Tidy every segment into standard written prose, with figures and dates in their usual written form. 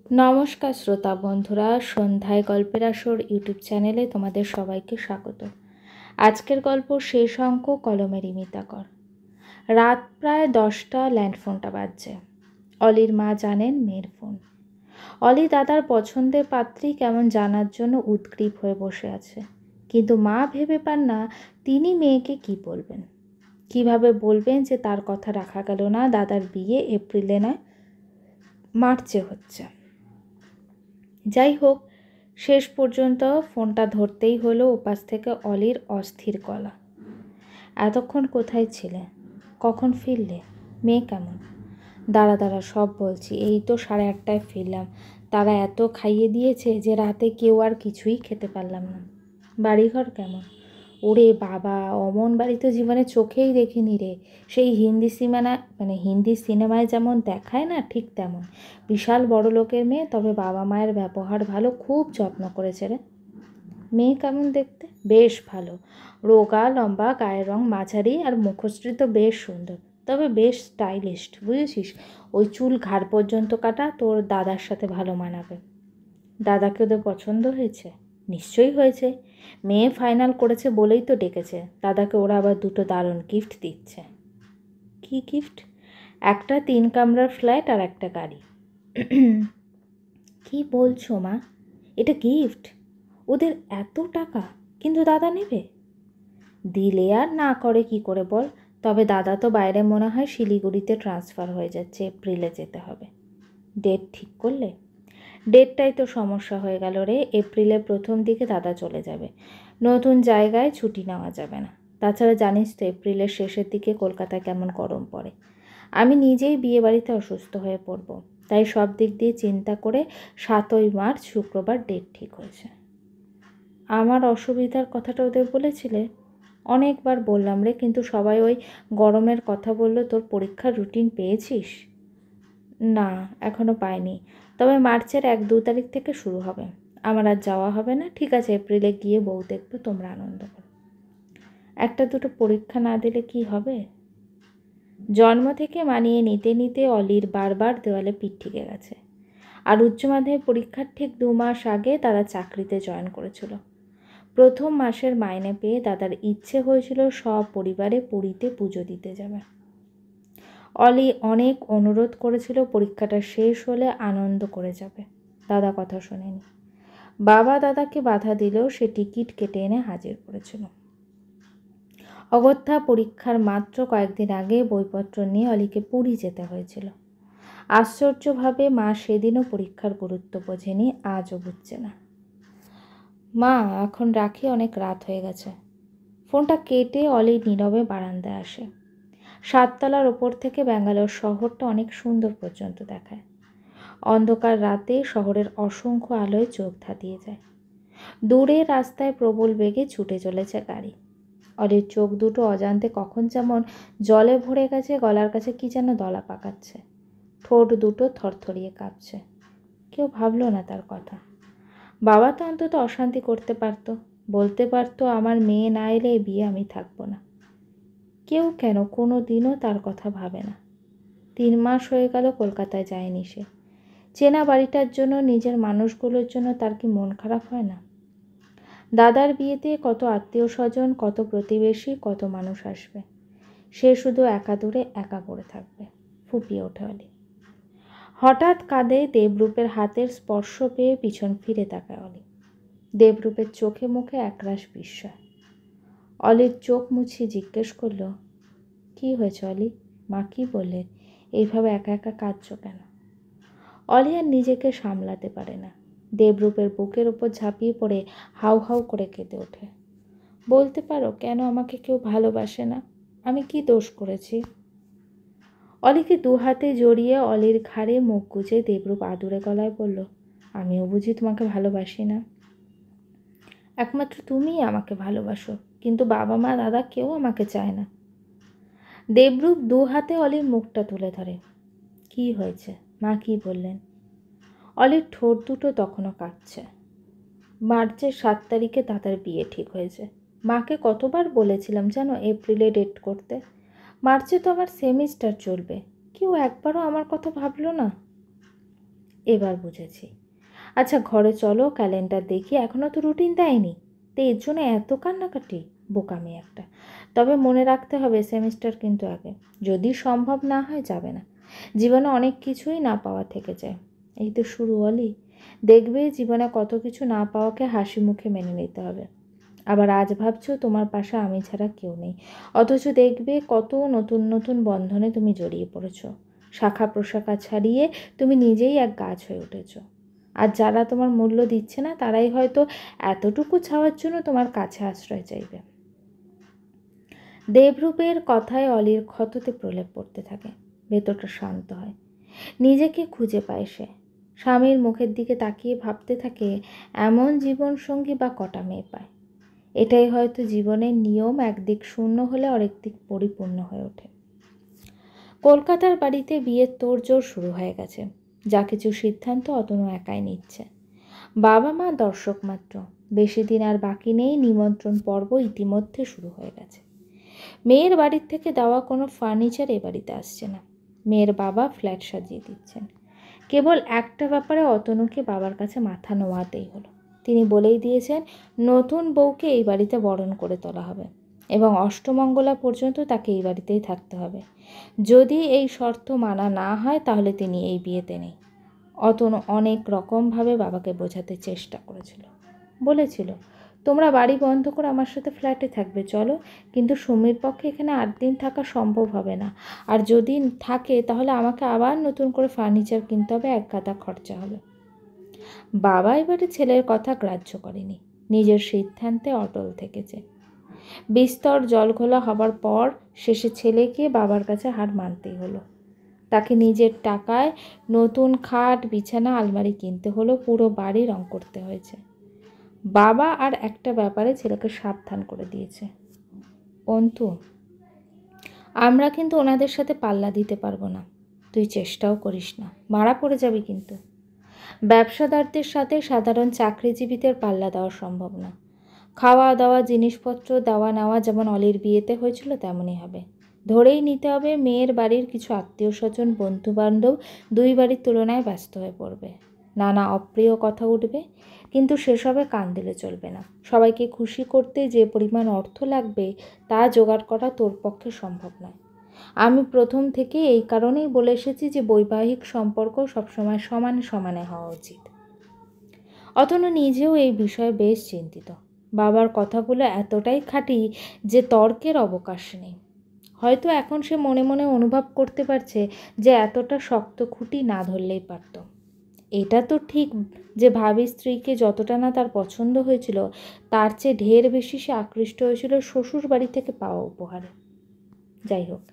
নমস্কার শ্রোতা বন্ধুরা, সন্ধ্যায় গল্পের আসর ইউটিউব চ্যানেলে তোমাদের সবাইকে স্বাগত। আজকের গল্প শেষ অঙ্ক কলমের ইমিতাকর। রাত প্রায় 10টা, ল্যান্ডফোনটা বাজছে। অলির মা জানেন মেয়ের ফোন। অলি দাদার পছন্দের পাত্রী কেমন জানার জন্য উদগ্রীব হয়ে বসে আছে, কিন্তু মা ভেবে পান না তিনি মেয়েকে কি বলবেন। কিভাবে বলবেন যে তার কথা রাখা গেল না, দাদার বিয়ে এপ্রিলে নয় মার্চে হচ্ছে। যাই হোক, শেষ পর্যন্ত ফোনটা ধরতেই হলো। ওপাশ থেকে অলির অস্থির গলা। এতক্ষণ কোথায় ছিলে? কখন ফিরলে? মেয়ে কেমন? দাঁড়া সব বলছি। এই তো 8:30টায় ফিরলাম। তারা এত খাইয়ে দিয়েছে যে রাতে কেউ আর কিছুই খেতে পারলাম না। বাড়িঘর কেমন? ওরে বাবা, অমন বাড়ি তো জীবনে চোখেই দেখিনি রে। সেই হিন্দি সিনেমায় যেমন দেখায় না, ঠিক তেমন। বিশাল বড় লোকের মেয়ে, তবে বাবা মায়ের ব্যবহার ভালো, খুব যত্ন করেছে রে। মেয়ে কেমন দেখতে? বেশ ভালো, রোগা লম্বা, গায়ের রং মাঝারি, আর মুখশ্রী তো বেশ সুন্দর, তবে বেশ স্টাইলিস্ট, বুঝেছিস? ওই চুল ঘাড় পর্যন্ত কাটা, তোর দাদার সাথে ভালো মানাবে। দাদাকে ওদের পছন্দ হয়েছে? নিশ্চয়ই হয়েছে। মেয়ে ফাইনাল করেছে বলেই তো ডেকেছে। দাদাকে ওরা আবার 2টো দারুণ গিফট দিচ্ছে। কি গিফট? একটা 3 কামরার ফ্ল্যাট আর একটা গাড়ি। কি বলছো মা? এটা গিফট? ওদের এত টাকা, কিন্তু দাদা নেবে? দিলে আর না করে কি করে বল? তবে দাদা তো বাইরে মনে হয় শিলিগুড়িতে ট্রান্সফার হয়ে যাচ্ছে, এপ্রিলে যেতে হবে। ডেট ঠিক করলে? ডেটটাই তো সমস্যা হয়ে গেল রে। এপ্রিলের প্রথম দিকে দাদা চলে যাবে। নতুন জায়গায় ছুটি নেওয়া যাবে না। তাছাড়া জানিস তো এপ্রিলের শেষের দিকে কলকাতায় কেমন গরম পড়ে। আমি নিজেই বিয়ে বাড়িতে অসুস্থ হয়ে পড়ব। তাই সব দিক দিয়ে চিন্তা করে 7ই মার্চ শুক্রবার ডেট ঠিক হয়েছে। আমার অসুবিধার কথাটা ওদের বলেছিলে? অনেকবার বললাম রে, কিন্তু সবাই ওই গরমের কথা বললো। তোর পরীক্ষার রুটিন পেয়েছিস? না, এখনও পাইনি। তবে মার্চের 1-2 তারিখ থেকে শুরু হবে। আমার আর যাওয়া হবে না। ঠিক আছে, এপ্রিলে গিয়ে বউ দেখবে, তোমরা আনন্দ করো। 1-2টো পরীক্ষা না দিলে কি হবে? জন্ম থেকে মানিয়ে নিতে নিতে অলির বারবার দেওয়ালে পিঠ ঠেকে গেছে। আর উচ্চ মাধ্যমিক পরীক্ষার ঠিক 2 মাস আগে দাদা চাকরিতে জয়েন করেছিল। প্রথম মাসের মাইনে পেয়ে দাদার ইচ্ছে হয়েছিল সপরিবারে পুরীতে পুজো দিতে যাবে। অলি অনেক অনুরোধ করেছিল পরীক্ষাটা শেষ হলে আনন্দ করে যাবে। দাদা কথা শোনেনি। বাবা দাদাকে বাধা দিলেও সে টিকিট কেটে এনে হাজির করেছিল। অগত্যা পরীক্ষার মাত্র কয়েকদিন আগে বইপত্র নিয়ে অলিকে পুরী যেতে হয়েছিল। আশ্চর্যভাবে মা সেদিনও পরীক্ষার গুরুত্ব বোঝেনি, আজও বুঝছে না। মা, এখন রাখি, অনেক রাত হয়ে গেছে। ফোনটা কেটে অলি নীরবে বারান্দায় আসে। 7 তলার ওপর থেকে ব্যাঙ্গালোর শহরটা অনেক সুন্দর পর্যন্ত দেখায়। অন্ধকার রাতে শহরের অসংখ্য আলোয় চোখ ধাঁধিয়ে যায়। দূরে রাস্তায় প্রবল বেগে ছুটে চলেছে গাড়ি। অলির চোখ দুটো অজান্তে কখন যেমন জলে ভরে গেছে, গলার কাছে কি যেন দলা পাকাচ্ছে। ঠোঁট দুটো থরথরিয়ে কাঁপছে। কেউ ভাবল না তার কথা। বাবা তো অন্তত অশান্তি করতে পারত, বলতে পারতো আমার মেয়ে না এলে এই বিয়ে আমি থাকবো না। কেউ কেন কোনো দিনও তার কথা ভাবে না। 3 মাস হয়ে গেল কলকাতায় যায়নি সে। চেনা বাড়িটার জন্য, নিজের মানুষগুলোর জন্য তার কি মন খারাপ হয় না? দাদার বিয়েতে কত আত্মীয় স্বজন, কত প্রতিবেশী, কত মানুষ আসবে। সে শুধু একা দূরে একা পড়ে থাকবে। ফুপিয়ে ওঠে অলি। হঠাৎ কাঁধে দেবরূপের হাতের স্পর্শ পেয়ে পিছন ফিরে তাকায় অলি। দেবরূপের চোখে মুখে একরাশ বিস্ময়। অলির চোখ মুছিয়ে জিজ্ঞেস করল, কি হয়েছে অলি? মা কি বললেন? এইভাবে একা একা কাঁদছো কেন? অলি আর নিজেকে সামলাতে পারে না। দেবরূপের বুকের ওপর ঝাঁপিয়ে পড়ে হাউ হাউ করে কেঁদে ওঠে। বলতে পারো কেন আমাকে কেউ ভালোবাসে না? আমি কি দোষ করেছি? অলিকে 2 হাতে জড়িয়ে অলির ঘাড়ে মুখ গুজে দেবরূপ আদুরে গলায় বলল, আমিও বুঝি তোমাকে ভালোবাসি না? একমাত্র তুমিই আমাকে ভালোবাসো, কিন্তু বাবা মা দাদা কেউ আমাকে চায় না। দেবরূপ 2 হাতে অলির মুখটা তুলে ধরে। কি হয়েছে? মা কি বললেন? অলির ঠোঁট দুটো তখনও কাঁপছে। মার্চের 7 তারিখে দাদার বিয়ে ঠিক হয়েছে। মাকে কতবার বলেছিলাম জানো এপ্রিলে ডেট করতে। মার্চে তো আমার সেমিস্টার চলবে। কেউ একবারও আমার কথা ভাবলো না। এবার বুঝেছি। আচ্ছা ঘরে চলো, ক্যালেন্ডার দেখি, এখনও তো রুটিন দেয়নি। তো এর জন্য এত কান্নাকাটি? বোকামি একটা। তবে মনে রাখতে হবে সেমিস্টার কিন্তু আগে। যদি সম্ভব না হয় যাবে না। জীবনে অনেক কিছুই না পাওয়া থেকে যায়। এই তো শুরু অলি। দেখবে জীবনে কত কিছু না পাওয়াকে হাসি মুখে মেনে নিতে হবে। আবার আজ ভাবছো তোমার পাশে আমি ছাড়া কেউ নেই, অথচ দেখবে কত নতুন নতুন বন্ধনে তুমি জড়িয়ে পড়েছ। শাখা প্রশাখা ছাড়িয়ে তুমি নিজেই এক গাছ হয়ে উঠেছ। আর যারা তোমার মূল্য দিচ্ছে না তারাই হয়তো এতটুকু ছাওয়ার জন্য তোমার কাছে আশ্রয় চাইবে। দেবরূপের কথায় অলির ক্ষততে প্রলেপ পড়তে থাকে। ভেতরটা শান্ত হয়। নিজেকে খুঁজে পায় সে। স্বামীর মুখের দিকে তাকিয়ে ভাবতে থাকে এমন জীবনসঙ্গী বা কটা মেয়ে পায়। এটাই হয়তো জীবনের নিয়ম, একদিক শূন্য হলে আরেক দিক পরিপূর্ণ হয়ে ওঠে। কলকাতার বাড়িতে বিয়ের তোড়জোড় শুরু হয়ে গেছে। যা কিছু সিদ্ধান্ত অতনু একাই নিচ্ছে। বাবা মা দর্শক মাত্র। বেশি দিন আর বাকি নেই, নিমন্ত্রণ পর্ব ইতিমধ্যে শুরু হয়ে গেছে। মেয়ের বাড়ির থেকে দেওয়া কোনো ফার্নিচার এ বাড়িতে আসছে না। মেয়ের বাবা ফ্ল্যাট সাজিয়ে দিচ্ছেন। কেবল একটা ব্যাপারে অতনুকে বাবার কাছে মাথা নোয়াতেই হলো। তিনি বলেই দিয়েছেন নতুন বউকে এই বাড়িতে বরণ করে তোলা হবে এবং অষ্টমঙ্গলা পর্যন্ত তাকে এই বাড়িতেই থাকতে হবে। যদি এই শর্ত মানা না হয় তাহলে তিনি এই বিয়েতে নেই। অতনু অনেক রকমভাবে বাবাকে বোঝাতে চেষ্টা করেছিল। বলেছিল তোমরা বাড়ি বন্ধ করে আমার সাথে ফ্ল্যাটে থাকবে, চলো, কিন্তু সুমির পক্ষে এখানে 8 দিন থাকা সম্ভব হবে না। আর যদি থাকে তাহলে আমাকে আবার নতুন করে ফার্নিচার কিনতে হবে, এক গাদা খরচা হবে। বাবা এবারে ছেলের কথা গ্রাহ্য করেনি, নিজের সিদ্ধান্তে অটল থেকেছে। বিস্তর জলঘোলা হবার পর শেষে ছেলেকে বাবার কাছে হার মানতেই হলো। তাকে নিজের টাকায় নতুন খাট, বিছানা, আলমারি কিনতে হলো, পুরো বাড়ি রং করতে হয়েছে। বাবা আর একটা ব্যাপারে ছেলেকে সাবধান করে দিয়েছে, অন্তু, আমরা কিন্তু ওনাদের সাথে পাল্লা দিতে পারবো না। তুই চেষ্টাও করিস না, মারা পড়ে যাবি কিন্তু। ব্যবসাদারদের সাথে সাধারণ চাকরিজীবীদের পাল্লা দেওয়া সম্ভব না। খাওয়া দাওয়া, জিনিসপত্র দেওয়া নেওয়া যেমন অলির বিয়েতে হয়েছিল তেমনই হবে। ধরেই নিতে হবে মেয়ের বাড়ির কিছু আত্মীয় স্বজন, বন্ধুবান্ধব দুই বাড়ির তুলনায় ব্যস্ত হয়ে পড়বে। নানা অপ্রিয় কথা উঠবে, কিন্তু সেসবে কান দিলে চলবে না। সবাইকে খুশি করতে যে পরিমাণ অর্থ লাগবে তা জোগাড় করা তোর পক্ষে সম্ভব নয়। আমি প্রথম থেকে এই কারণেই বলে এসেছি যে বৈবাহিক সম্পর্ক সবসময় সমানে সমানে হওয়া উচিত। অতনু নিজেও এই বিষয়ে বেশ চিন্তিত। বাবার কথাগুলো এতটাই খাঁটি যে তর্কের অবকাশ নেই। হয়তো এখন সে মনে মনে অনুভব করতে পারছে যে এতটা শক্ত খুঁটি না ধরলেই পারত। এটা তো ঠিক যে ভাবি স্ত্রীকে যতটা না তার পছন্দ হয়েছিল তার চেয়ে ঢের বেশি সে আকৃষ্ট হয়েছিল শ্বশুর বাড়ি থেকে পাওয়া উপহারে। যাই হোক,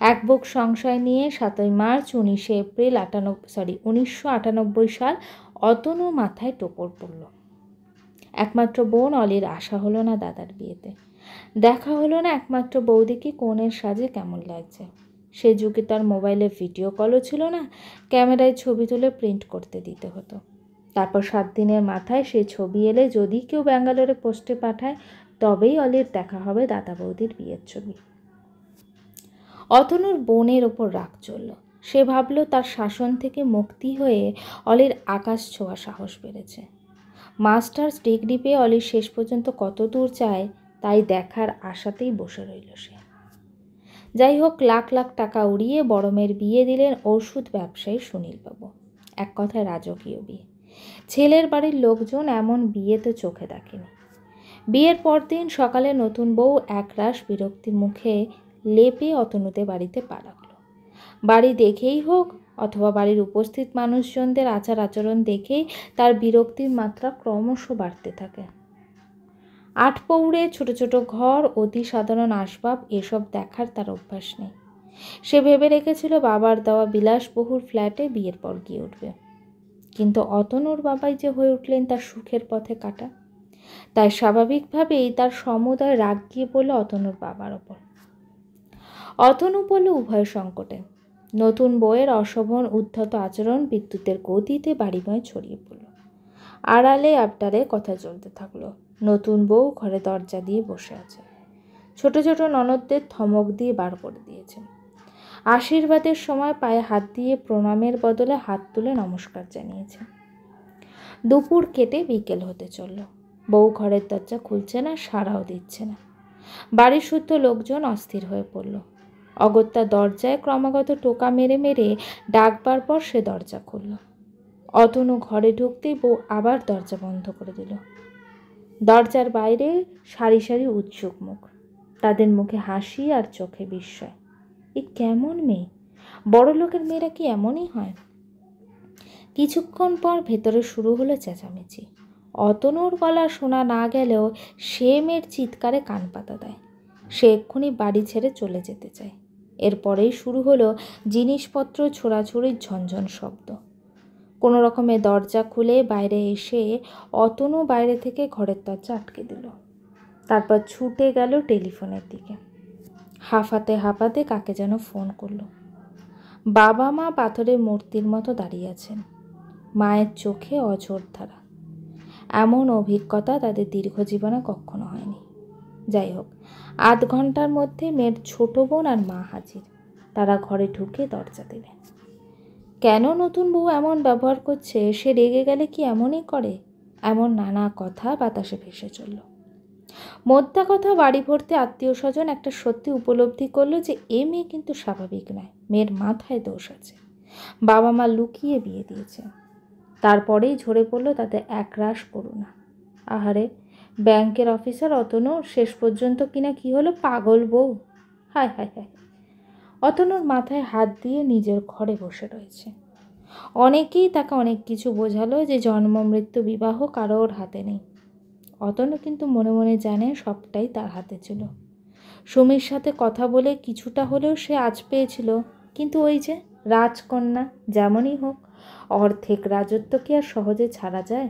এক বুক সংশয় নিয়ে 7ই মার্চ 1998 সাল অতনুর মাথায় টোপর পড়ল। একমাত্র বোন অলির আশা হলো না দাদার বিয়েতে। দেখা হলো না একমাত্র বৌদিকে কনের সাজে কেমন লাগছে। সে যুগে তার মোবাইলে ভিডিও কলও ছিল না, ক্যামেরায় ছবি তুলে প্রিন্ট করতে দিতে হতো। তারপর 7 দিনের মাথায় সেই ছবি এলে যদি কেউ ব্যাঙ্গালোরে পোস্টে পাঠায় তবেই অলির দেখা হবে দাদা বৌদির বিয়ের ছবি। অতনুর বোনের ওপর রাগ চলল। সে ভাবল তার শাসন থেকে মুক্তি হয়ে অলির আকাশ ছোঁয়া সাহস বেড়েছে। মাস্টার্স ডিগ্রি পেয়ে অলি শেষ পর্যন্ত কত দূর যায় তাই দেখার আশাতেই বসে রইল সে। যাই হোক, লাখ লাখ টাকা উড়িয়ে বড় মেয়ের বিয়ে দিলেন ওষুধ ব্যবসায়ী সুনীলবাবু। এক কথায় রাজকীয় বিয়ে। ছেলের বাড়ির লোকজন এমন বিয়ে তো চোখে দেখেনি। বিয়ের পরদিন সকালে নতুন বউ একরাশ বিরক্তি মুখে লেপে অতনুতে বাড়িতে পা রাখল। বাড়ি দেখেই হোক অথবা বাড়ির উপস্থিত মানুষজনদের আচার আচরণ দেখেই তার বিরক্তির মাত্রা ক্রমশ বাড়তে থাকে। আটপৌরে ছোট ছোট ঘর, অতি সাধারণ আসবাব, এসব দেখার তার অভ্যাস নেই। সে ভেবে রেখেছিল বাবার দেওয়া বিলাসবহুল ফ্ল্যাটে বিয়ের পর গিয়ে উঠবে। কিন্তু অতনুর বাবাই যে হয়ে উঠলেন তার সুখের পথে কাটা। তাই স্বাভাবিকভাবেই তার সমুদয় রাগ গিয়ে পড়ল অতনুর বাবার ওপর। অতনু পড়ল উভয় সংকটে। নতুন বউয়ের অশোভন উদ্ধত আচরণ বিদ্যুতের গতিতে বাড়িময় ছড়িয়ে পড়ল। আড়ালে আবডালে কথা চলতে থাকলো। নতুন বউ ঘরে দরজা দিয়ে বসে আছে। ছোট ছোট ননদদের ধমক দিয়ে বার করে দিয়েছে। আশীর্বাদের সময় পায়ে হাত দিয়ে প্রণামের বদলে হাত তুলে নমস্কার জানিয়েছে। দুপুর কেটে বিকেল হতে চলল। বউ ঘরের দরজা খুলছে না, সাড়াও দিচ্ছে না। বাড়ির শুদ্ধ লোকজন অস্থির হয়ে পড়ল। অগত্যা দরজায় ক্রমাগত টোকা মেরে মেরে ডাকবার পর সে দরজা খুলল। অতনু ঘরে ঢুকতেই বউ আবার দরজা বন্ধ করে দিল। দরজার বাইরে সারি সারি উৎসুক মুখ, তাদের মুখে হাসি আর চোখে বিস্ময়। এ কেমন মেয়ে? বড় লোকের মেয়েরা কি এমনই হয়? কিছুক্ষণ পর ভেতরে শুরু হলো চেঁচামেচি। অতনুর গলা শোনা না গেলেও সে মেয়ের চিৎকারে কান পাতা দেয়। সে এক্ষুনি বাড়ি ছেড়ে চলে যেতে চায়। এরপরেই শুরু হলো জিনিসপত্র ছোড়াছুড়ির ঝনঝন শব্দ। কোনো রকমে দরজা খুলে বাইরে এসে অতনু বাইরে থেকে ঘরের দরজা আটকে দিল। তারপর ছুটে গেল টেলিফোনের দিকে। হাঁপাতে হাঁপাতে কাকে যেন ফোন করলো। বাবা মা পাথরের মূর্তির মতো দাঁড়িয়ে আছেন। মায়ের চোখে অঝোর ধারা। এমন অভিজ্ঞতা তাদের দীর্ঘ জীবনে কখনো হয়নি। যাই হোক, আধ ঘন্টার মধ্যে মেয়ের ছোট বোন আর মা হাজির। তারা ঘরে ঢুকে দরজা দিলেন। কেন নতুন বউ এমন ব্যবহার করছে, সে রেগে গেলে কি এমনই করে, এমন নানা কথা বাতাসে ভেসে চলল। মোদ্দা কথা, বাড়ি ভর্তি আত্মীয় স্বজন একটা সত্যি উপলব্ধি করলো যে এ মেয়ে কিন্তু স্বাভাবিক নয়, মেয়ের মাথায় দোষ আছে। বাবা মা লুকিয়ে বিয়ে দিয়েছে। তারপরেই ঝরে পড়লো তাদের একরাশ করুণা। আহারে, ব্যাংকের অফিসার অতনু শেষ পর্যন্ত কিনা কি হলো, পাগল বউ। হায় হায় হায়। অতনুর মাথায় হাত দিয়ে নিজের ঘরে বসে রয়েছে। অনেকেই তাকে অনেক কিছু বোঝালো যে জন্ম মৃত্যু বিবাহ কারোর হাতে নেই। অতনু কিন্তু মনে মনে জানে সবটাই তার হাতে ছিল। সুমির সাথে কথা বলে কিছুটা হলেও সে আজ পেয়েছিল, কিন্তু ওই যে রাজকন্যা, যেমনই হোক অর্ধেক রাজত্ব কি আর সহজে ছাড়া যায়?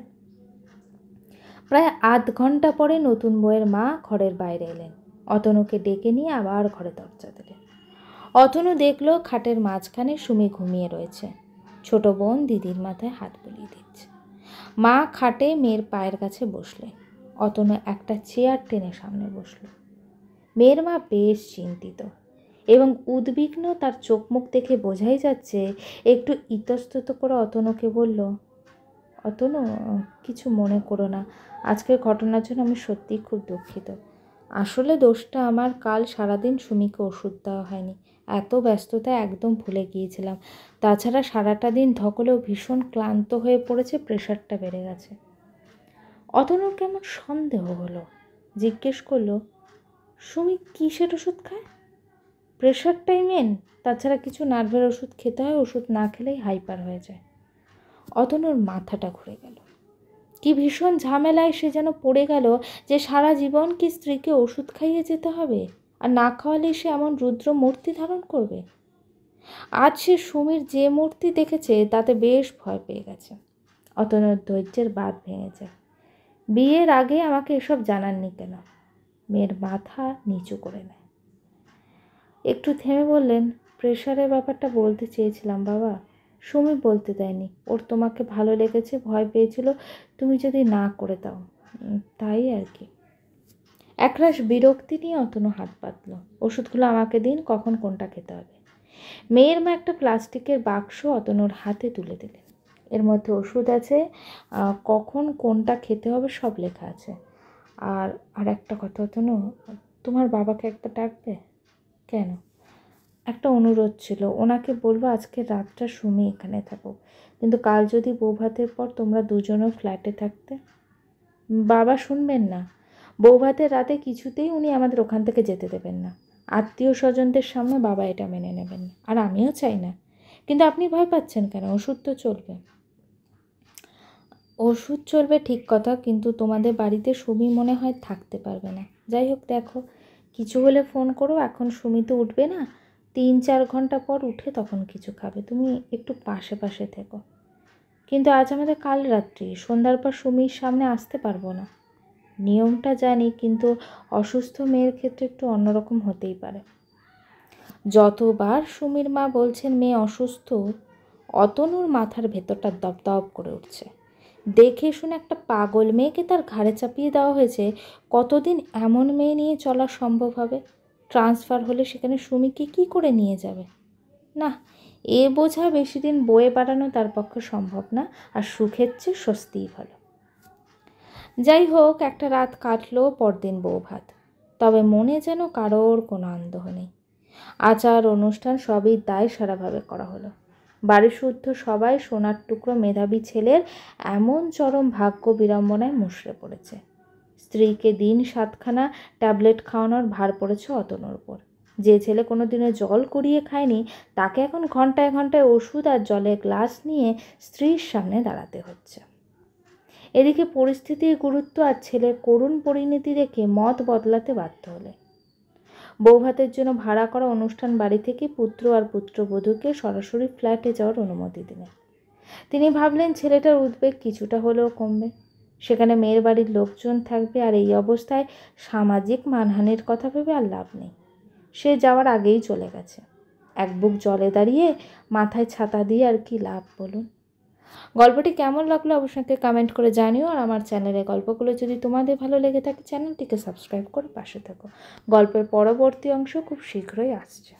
প্রায় আধ ঘন্টা পরে নতুন বউয়ের মা ঘরের বাইরে এলেন। অতনুকে ডেকে নিয়ে আবার ঘরে দরজা দিলেন। অতনু দেখল খাটের মাঝখানে সুমি ঘুমিয়ে রয়েছে। ছোট বোন দিদির মাথায় হাত বুলিয়ে দিচ্ছে। মা খাটে মেয়ের পায়ের কাছে বসলেন। অতনু একটা চেয়ার টেনে সামনে বসল। মেয়ের মা বেশ চিন্তিত এবং উদ্বিগ্ন, তার চোখ মুখ দেখে বোঝাই যাচ্ছে। একটু ইতস্তত করে অতনুকে বলল, অতনু, কিছু মনে করো না, আজকের ঘটনার জন্য আমি সত্যিই খুব দুঃখিত। আসলে দোষটা আমার, কাল সারাদিন সুমিকে ওষুধ দেওয়া হয়নি, এত ব্যস্ততায় একদম ভুলে গিয়েছিলাম। তাছাড়া সারাটা দিন ধকলেও ভীষণ ক্লান্ত হয়ে পড়েছে, প্রেশারটা বেড়ে গেছে। অতনুর কেমন সন্দেহ হলো, জিজ্ঞেস করলো, সুমি কিসের ওষুধ খায়? প্রেশারটাই মেন, তাছাড়া কিছু নার্ভের ওষুধ খেতে হয়, ওষুধ না খেলেই হাইপার হয়ে যায়। অতনুর মাথাটা ঘুরে গেল। কি ভীষণ ঝামেলায় সে যেন পড়ে গেল যে সারা জীবন কি স্ত্রীকে ওষুধ খাইয়ে যেতে হবে, আর না খাওয়ালে সে এমন রুদ্র মূর্তি ধারণ করবে। আজ সে সুমির যে মূর্তি দেখেছে তাতে বেশ ভয় পেয়ে গেছে। অতনুর ধৈর্যের বাঁধ ভেঙে যায়। বিয়ের আগে আমাকে এসব জানাননি কেন? মেয়ের মাথা নিচু করে নেয়। একটু থেমে বললেন, প্রেশারের ব্যাপারটা বলতে চেয়েছিলাম বাবা, সুমি বলতে দেয়নি। ওর তোমাকে ভালো লেগেছে, ভয় পেয়েছিল তুমি যদি না করে দাও, তাই আর কি। একরাশ বিরক্তি নিয়ে অতনু হাত পাতল। ওষুধগুলো আমাকে দিন, কখন কোনটা খেতে হবে। মেয়ের মা একটা প্লাস্টিকের বাক্স অতনুর হাতে তুলে দিলেন। এর মধ্যে ওষুধ আছে, কখন কোনটা খেতে হবে সব লেখা আছে। আর একটা কথা অতনু, তোমার বাবাকে একটা ডাকবে? কেন? একটা অনুরোধ ছিল, ওনাকে বলবো আজকে রাতটা সুমি এখানে থাকো, কিন্তু কাল যদি বৌভাতের পর তোমরা দুজনও ফ্ল্যাটে থাকতে। বাবা শুনবেন না। বৌভাতের রাতে কিছুতেই উনি আমাদের ওখান থেকে যেতে দেবেন না। আত্মীয় স্বজনদের সামনে বাবা এটা মেনে নেবেন না, আর আমিও চাই না। কিন্তু আপনি ভয় পাচ্ছেন কেন? ওষুধ তো চলবে। ওষুধ চলবে ঠিক কথা, কিন্তু তোমাদের বাড়িতে সুমি মনে হয় থাকতে পারবে না। যাই হোক, দেখো, কিছু হলে ফোন করো। এখন সুমি তো উঠবে না, 3-4 ঘন্টা পর উঠে তখন কিছু খাবে। তুমি একটু পাশে পাশে থেকো। কিন্তু আজ আমাদের কাল রাত্রি, সন্ধ্যার পর সুমির সামনে আসতে পারবো না। নিয়মটা জানি, কিন্তু অসুস্থ মেয়ের ক্ষেত্রে একটু অন্যরকম হতেই পারে। যতবার সুমির মা বলছেন মেয়ে অসুস্থ, অতনুর মাথার ভেতরটা দপদপ করে উঠছে। দেখে শুনে একটা পাগল মেয়েকে তার ঘাড়ে চাপিয়ে দেওয়া হয়েছে। কতদিন এমন মেয়ে নিয়ে চলা সম্ভব হবে? ট্রান্সফার হলে সেখানে সুমিকে কী করে নিয়ে যাবে? না, এ বোঝা বেশি দিন বয়ে বেড়ানো তার পক্ষে সম্ভব না, আর সুখের চেয়ে স্বস্তিই ভালো। যাই হোক, একটা রাত কাটলো, পরদিন বউ ভাত। তবে মনে যেন কারোর কোনো আন্দোহ নেই। আচার অনুষ্ঠান সবই দায় সারাভাবে করা হলো। বাড়ির শুদ্ধ সবাই সোনার টুকরো মেধাবী ছেলের এমন চরম ভাগ্য বিড়ম্বনায় মুষড়ে পড়েছে। স্ত্রীকে দিন 7খানা ট্যাবলেট খাওয়ানোর ভার পড়েছে অতনুর উপর। যে ছেলে কোনোদিনও জল কুড়িয়ে খায়নি, তাকে এখন ঘন্টায় ঘন্টায় ওষুধ আর জলের গ্লাস নিয়ে স্ত্রীর সামনে দাঁড়াতে হচ্ছে। এদিকে পরিস্থিতির গুরুত্ব আর ছেলের করুণ পরিণতি দেখে মত বদলাতে বাধ্য হলে। বৌভাতের জন্য ভাড়া করা অনুষ্ঠান বাড়ি থেকে পুত্র আর পুত্রবধূকে সরাসরি ফ্ল্যাটে যাওয়ার অনুমতি দিলেন। তিনি ভাবলেন ছেলেটার উদ্বেগ কিছুটা হলেও কমবে। সেখানে মেয়ের বাড়ির লোকজন থাকবে, আর এই অবস্থায় সামাজিক মানহানির কথা ভেবে আর লাভ নেই। সে যাওয়ার আগেই চলে গেছে। এক বুক জলে দাঁড়িয়ে মাথায় ছাতা দিয়ে আর কি লাভ বলুন? গল্পটি কেমন লাগলো অবশ্যই কমেন্ট করে জানিও। আর আমার চ্যানেলের গল্পগুলো যদি তোমাদের ভালো লেগে থাকে, চ্যানেলটিকে সাবস্ক্রাইব করে পাশে থেকো। গল্পের পরবর্তী অংশ খুব শীঘ্রই আসছে।